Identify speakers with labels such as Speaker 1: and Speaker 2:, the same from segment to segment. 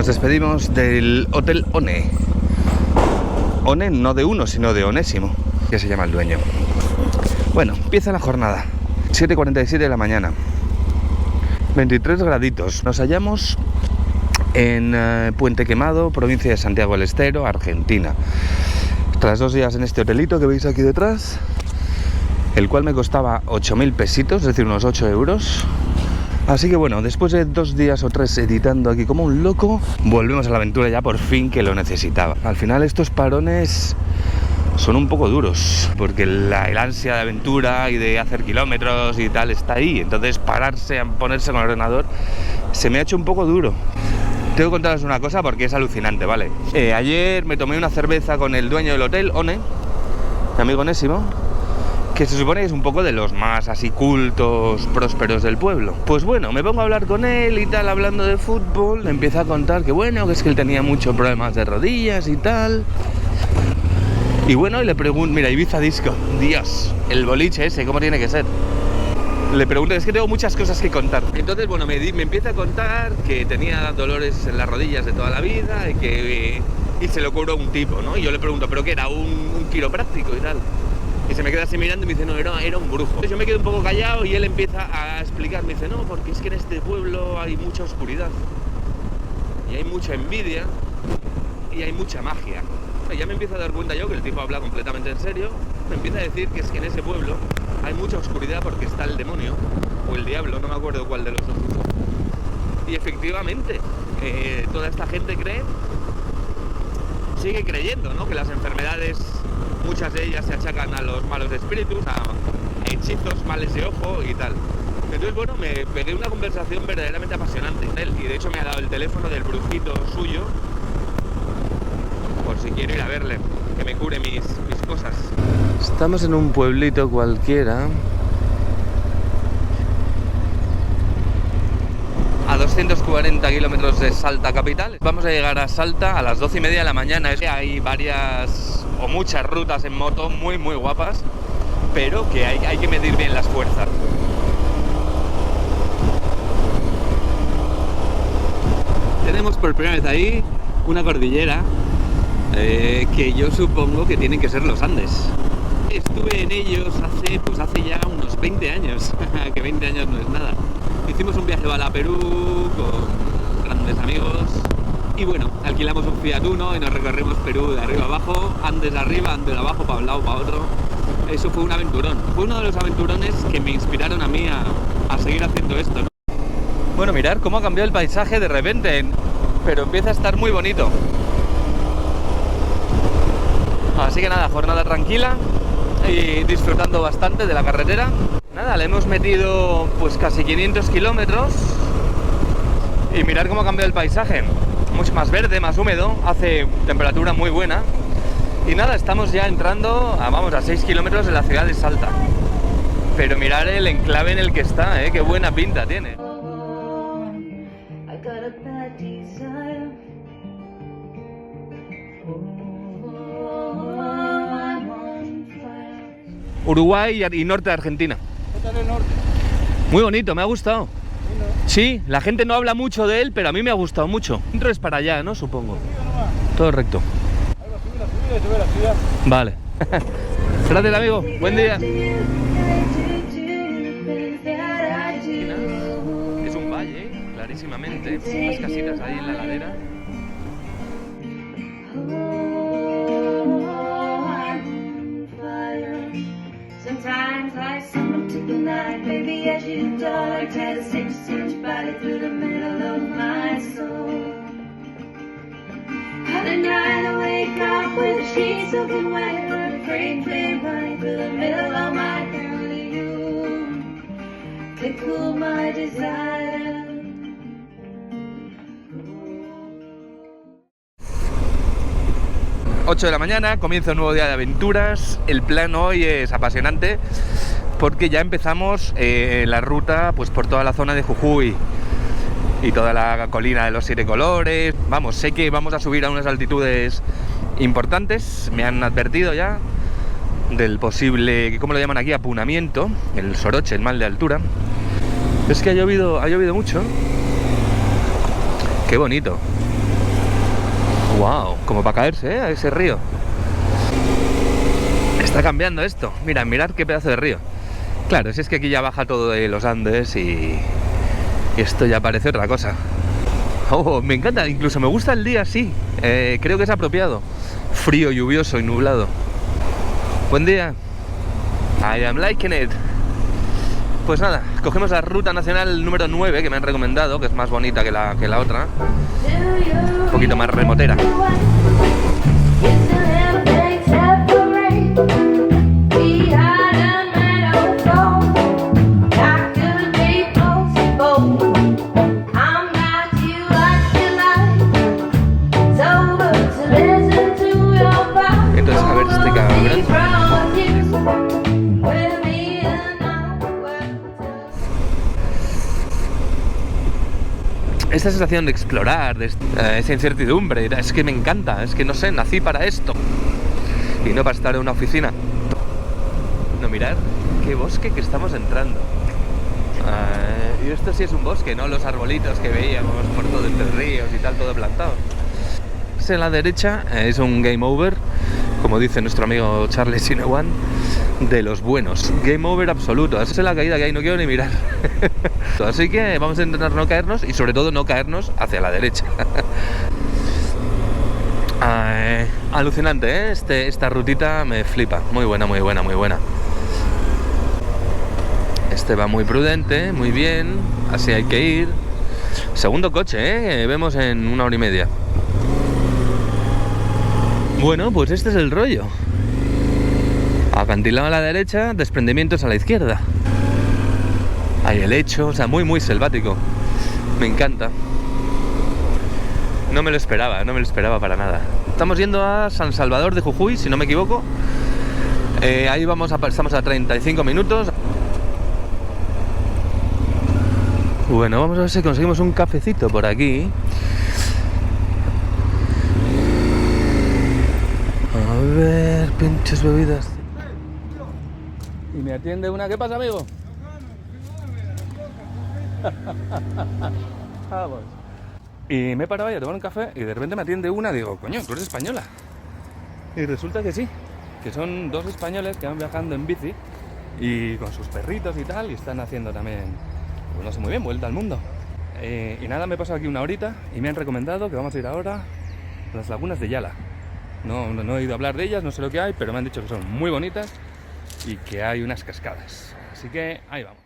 Speaker 1: Nos despedimos del Hotel One. One no de uno, sino de Onésimo, que se llama el dueño. Bueno, empieza la jornada. 7:47 de la mañana. 23 graditos. Nos hallamos en Puente Quemado, provincia de Santiago del Estero, Argentina. Tras 2 días en este hotelito que veis aquí detrás, el cual me costaba 8.000 pesitos, es decir, unos 8 euros. Así que bueno, después de 2 días o 3 editando aquí como un loco, volvemos a la aventura ya por fin, que lo necesitaba. Al final estos parones son un poco duros, porque el ansia de aventura y de hacer kilómetros y tal está ahí. Entonces pararse a ponerse con el ordenador se me ha hecho un poco duro. Tengo que contaros una cosa porque es alucinante, ¿vale? Ayer me tomé una cerveza con el dueño del hotel, One, mi amigo Onésimo, que se supone que es un poco de los más así cultos, prósperos del pueblo. Pues bueno, me pongo a hablar con él y tal, hablando de fútbol. Me empieza a contar que bueno, que es que él tenía muchos problemas de rodillas y tal. Y bueno, y le pregunto, mira, Ibiza Disco, Dios, el boliche ese, ¿cómo tiene que ser? Le pregunto, es que tengo muchas cosas que contar. Entonces, bueno, me empieza a contar que tenía dolores en las rodillas de toda la vida y que se lo cobró un tipo, ¿no? Y yo le pregunto, ¿pero qué era? ¿Un quiropráctico y tal? Y se me queda así mirando y me dice, no, era un brujo. Entonces yo me quedo un poco callado y él empieza a explicar. Me dice, no, porque es que en este pueblo hay mucha oscuridad. Y hay mucha envidia. Y hay mucha magia. Y ya me empiezo a dar cuenta yo que el tipo habla completamente en serio. Me empieza a decir que es que en ese pueblo hay mucha oscuridad porque está el demonio. O el diablo, no me acuerdo cuál de los dos. Y efectivamente, toda esta gente sigue creyendo, ¿no? Que las enfermedades, muchas de ellas se achacan a los malos espíritus, a hechizos, males de ojo y tal. Entonces, bueno, me pegué una conversación verdaderamente apasionante con él. Y de hecho me ha dado el teléfono del brujito suyo, por si quiero ir a verle, que me cure mis cosas. Estamos en un pueblito cualquiera, a 240 kilómetros de Salta capital. Vamos a llegar a Salta a las 12:30 de la mañana. Hay varias o muchas rutas en moto muy guapas, pero que hay que medir bien las fuerzas. Tenemos por primera vez ahí una cordillera que yo supongo que tienen que ser los Andes. Estuve en ellos hace ya unos 20 años, que 20 años no es nada. Hicimos un viaje a Perú con grandes amigos y bueno, alquilamos un Fiat Uno y nos recorrimos Perú de arriba abajo, Andes arriba, Andes abajo, para un lado, para otro. Eso fue un aventurón. Fue uno de los aventurones que me inspiraron a mí a seguir haciendo esto, ¿no? Bueno, mirad cómo ha cambiado el paisaje de repente, pero empieza a estar muy bonito. Así que nada, jornada tranquila y disfrutando bastante de la carretera. Nada, le hemos metido pues casi 500 kilómetros y mirad cómo ha cambiado el paisaje. Mucho más verde, más húmedo, hace temperatura muy buena. Y nada, estamos ya entrando a 6 kilómetros de la ciudad de Salta. Pero mirad el enclave en el que está, qué buena pinta tiene. Uruguay y norte de Argentina. Muy bonito, me ha gustado. Sí, la gente no habla mucho de él, pero a mí me ha gustado mucho. Dentro es para allá, ¿no? Supongo. Todo recto. Vale. Gracias, amigo. Buen día. Es un valle, clarísimamente. Unas casitas ahí en la ladera.
Speaker 2: Sometimes I stumble to the night, baby, as you dark, had a 6-inch body through the middle of my soul. Other night I wake up with the sheets soaking wet, but a freight train running through the middle of my hair. Only you could cool my desire.
Speaker 1: 8 de la mañana, comienza un nuevo día de aventuras. El plan hoy es apasionante porque ya empezamos la ruta pues por toda la zona de Jujuy y toda la colina de los 7 colores. Vamos, sé que vamos a subir a unas altitudes importantes, me han advertido ya del posible, ¿cómo lo llaman aquí? Apunamiento, el soroche, el mal de altura. Es que ha llovido mucho. Qué bonito. Wow, como para caerse, a ese río. Está cambiando esto. Mira, mirad qué pedazo de río. Claro, si es que aquí ya baja todo de los Andes y esto ya parece otra cosa. Oh, me encanta, incluso me gusta el día así. Creo que es apropiado. Frío, lluvioso y nublado. Buen día. I am liking it. Pues nada, cogemos la ruta nacional número 9 que me han recomendado, que es más bonita que la otra. Un poquito más remotera. Entonces, a ver este cabrón. Esta sensación de explorar, de esa incertidumbre, es que me encanta, es que no sé, nací para esto y no para estar en una oficina. No, mirad qué bosque que estamos entrando. Y esto sí es un bosque, no los arbolitos que veíamos por todo entre ríos y tal, todo plantado. En la derecha es un game over, como dice nuestro amigo Charlie Sinewan, de los buenos. Game over absoluto. Esa es la caída que hay, no quiero ni mirar. Así que vamos a intentar no caernos y sobre todo no caernos hacia la derecha. Alucinante, ¿eh? Esta rutita me flipa. Muy buena, muy buena, muy buena. Este va muy prudente, muy bien. Así hay que ir. Segundo coche, ¿eh? Vemos en 1 hora y media. Bueno, pues este es el rollo. Acantilado a la derecha, desprendimientos a la izquierda. Hay helecho, o sea, muy muy selvático. Me encanta. No me lo esperaba para nada. Estamos yendo a San Salvador de Jujuy, si no me equivoco. Ahí estamos a 35 minutos. Bueno, vamos a ver si conseguimos un cafecito por aquí. A ver, pinches bebidas. Y me atiende una. ¿Qué pasa, amigo? Vamos. Y me he parado ahí a tomar un café y de repente me atiende una. Digo, coño, tú eres española. Y resulta que sí, que son 2 españoles que van viajando en bici y con sus perritos y tal, y están haciendo también, pues no sé muy bien, vuelta al mundo. Y nada, me he pasado aquí 1 horita y me han recomendado que vamos a ir ahora a las lagunas de Yala. No he ido a hablar de ellas, no sé lo que hay, pero me han dicho que son muy bonitas y que hay unas cascadas. Así que ahí vamos.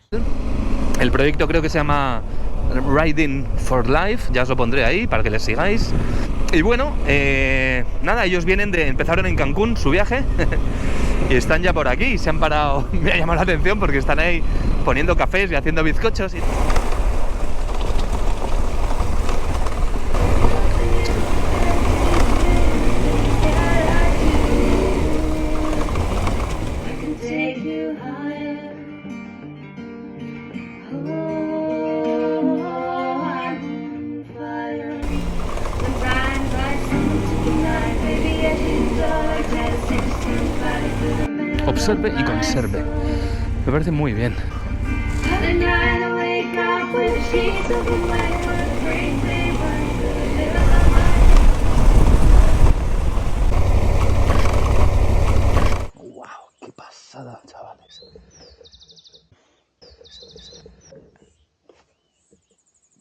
Speaker 1: El proyecto creo que se llama Riding for Life, ya os lo pondré ahí para que les sigáis. Y bueno, nada, ellos empezaron en Cancún su viaje y están ya por aquí, se han parado, me ha llamado la atención porque están ahí poniendo cafés y haciendo bizcochos y... Observe y conserve. Me parece muy bien. Wow, qué pasada, chavales.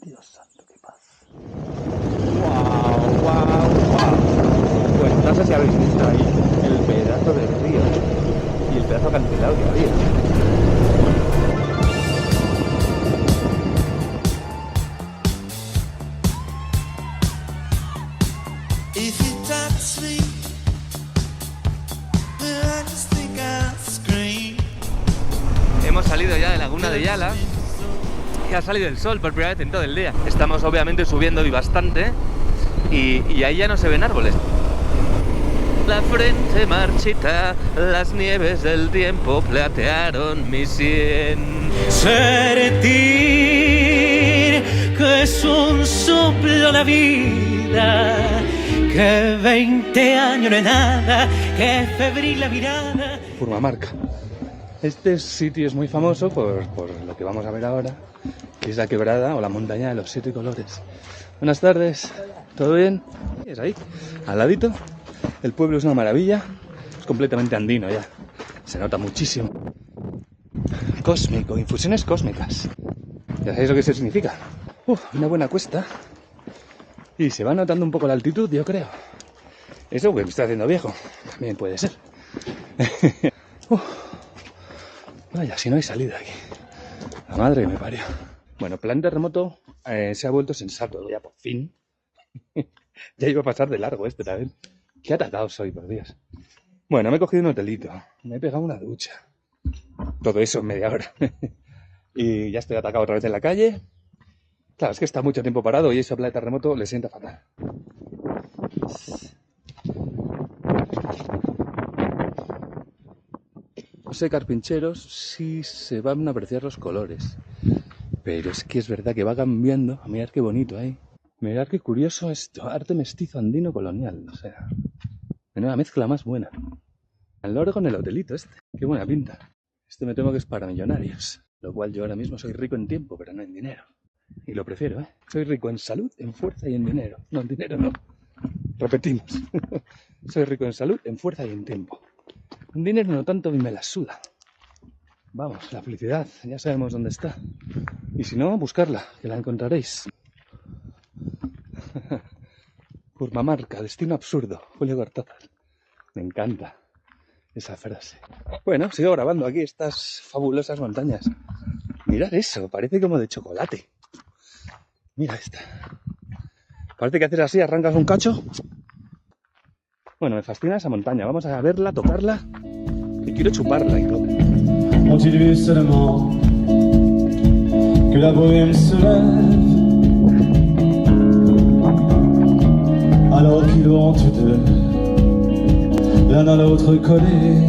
Speaker 1: Dios santo, qué paz. Wow. Pues no sé si habéis visto ahí el pedazo del río y el pedazo acantilado que había. Hemos salido ya de Laguna de Yala y ha salido el sol por primera vez en todo el día. Estamos obviamente subiendo y bastante y ahí ya no se ven árboles. La frente marchita, las nieves del tiempo platearon mi sien.
Speaker 3: Sentir que es un soplo la vida, que 20 años no es nada, que febril la mirada.
Speaker 1: Purmamarca. Este sitio es muy famoso por lo que vamos a ver ahora, que es la quebrada o la montaña de los 7 colores. Buenas tardes, ¿todo bien? Es ahí, al ladito. El pueblo es una maravilla. Es completamente andino ya. Se nota muchísimo. Cósmico, infusiones cósmicas. Ya sabéis lo que eso significa. Una buena cuesta. Y se va notando un poco la altitud, yo creo. Eso porque me estoy haciendo viejo. También puede ser. Vaya, si no hay salida aquí. La madre que me parió. Bueno, planeta remoto se ha vuelto sensato, ya por fin. Ya iba a pasar de largo este también. Qué atacado soy, por Dios. Bueno, me he cogido un hotelito. Me he pegado una ducha. Todo eso en media hora. Y ya estoy atacado otra vez en la calle. Claro, es que está mucho tiempo parado y eso a planeta remoto le sienta fatal. No sé, carpincheros, si se van a apreciar los colores. Pero es que es verdad que va cambiando. Mirad qué bonito ahí. Mirad qué curioso esto. Arte mestizo andino colonial. O sea, menuda mezcla más buena. Al loro con el hotelito este. Qué buena pinta. Este me temo que es para millonarios. Lo cual yo ahora mismo soy rico en tiempo, pero no en dinero. Y lo prefiero, ¿eh? Soy rico en salud, en fuerza y en dinero. No, en dinero no. Repetimos. Soy rico en salud, en fuerza y en tiempo. En dinero no tanto y me la suda. Vamos, la felicidad, ya sabemos dónde está. Y si no, buscarla, que la encontraréis. Purmamarca, destino absurdo. Julio Cortázar. Me encanta esa frase. Bueno, sigo grabando aquí estas fabulosas montañas. Mirad eso, parece como de chocolate. Mira esta. Parece que haces así, arrancas un cacho. Bueno, me fascina esa montaña. Vamos a verla, tocarla. Y quiero chuparla y todo.
Speaker 4: Ont-ils vu seulement que la bohème se lève alors qu'ils vont tous deux l'un à l'autre collés,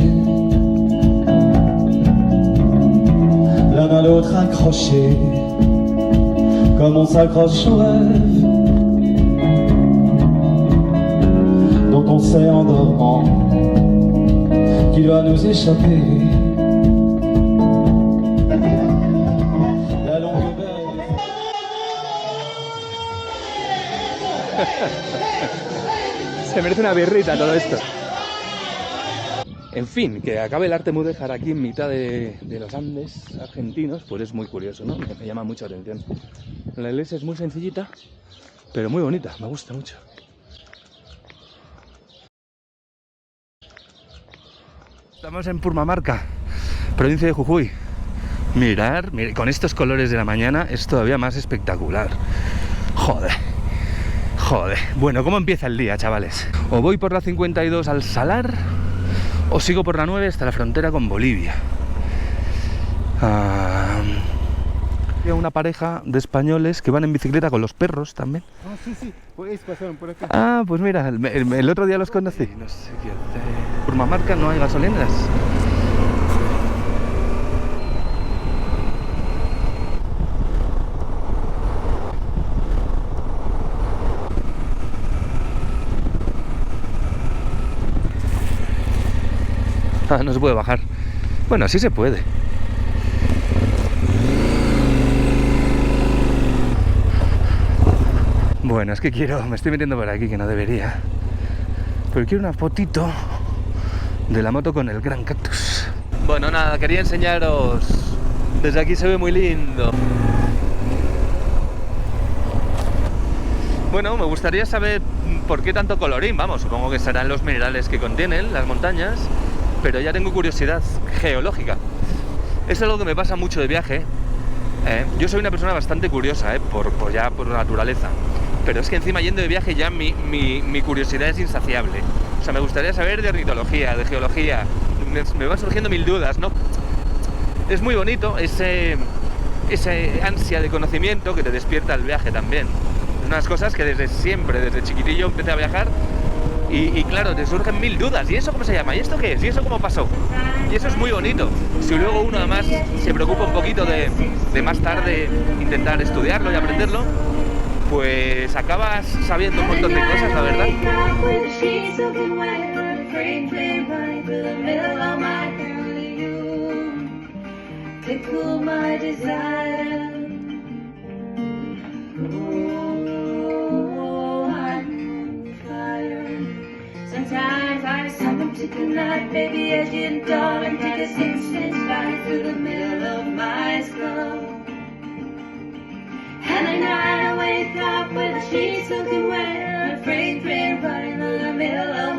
Speaker 4: l'un à l'autre accrochés comme on s'accroche au rêve dont on sait en dormant qu'il va nous échapper.
Speaker 1: Se merece una birrita todo esto. En fin, que acabe el arte mudéjar aquí en mitad de los Andes argentinos, pues es muy curioso, ¿no? Me llama mucho la atención. La iglesia es muy sencillita, pero muy bonita, me gusta mucho. Estamos en Purmamarca, provincia de Jujuy. Mirad, con estos colores de la mañana es todavía más espectacular. Joder. Bueno, ¿cómo empieza el día, chavales? O voy por la 52 al Salar, o sigo por la 9 hasta la frontera con Bolivia. Hay una pareja de españoles que van en bicicleta con los perros también.
Speaker 5: Ah, sí, pues pasaron por acá.
Speaker 1: Ah, pues mira, el otro día los conocí. No sé qué hacer. Purmamarca no hay gasolineras. Ah, no se puede bajar. Bueno, sí se puede. Bueno, es que me estoy metiendo por aquí que no debería. Pero quiero una fotito de la moto con el gran cactus. Bueno, nada, quería enseñaros. Desde aquí se ve muy lindo. Bueno, me gustaría saber por qué tanto colorín. Vamos, supongo que serán los minerales que contienen las montañas. Pero ya tengo curiosidad geológica. Es algo que me pasa mucho de viaje. Yo soy una persona bastante curiosa, por naturaleza. Pero es que encima yendo de viaje ya mi curiosidad es insaciable. O sea, me gustaría saber de ornitología, de geología. Me van surgiendo mil dudas, ¿no? Es muy bonito esa ansia de conocimiento que te despierta el viaje también. Es unas cosas que desde siempre, desde chiquitillo empecé a viajar. Y claro, te surgen mil dudas. ¿Y eso cómo se llama? ¿Y esto qué es? ¿Y eso cómo pasó? Y eso es muy bonito. Si luego uno además se preocupa un poquito de más tarde intentar estudiarlo y aprenderlo, pues acabas sabiendo un montón de cosas, la verdad.
Speaker 2: night, baby, as you darling, take a 6-inch line through the middle of my skull. And at night I wake up with the sheets soaking wet, a freight train running through the middle of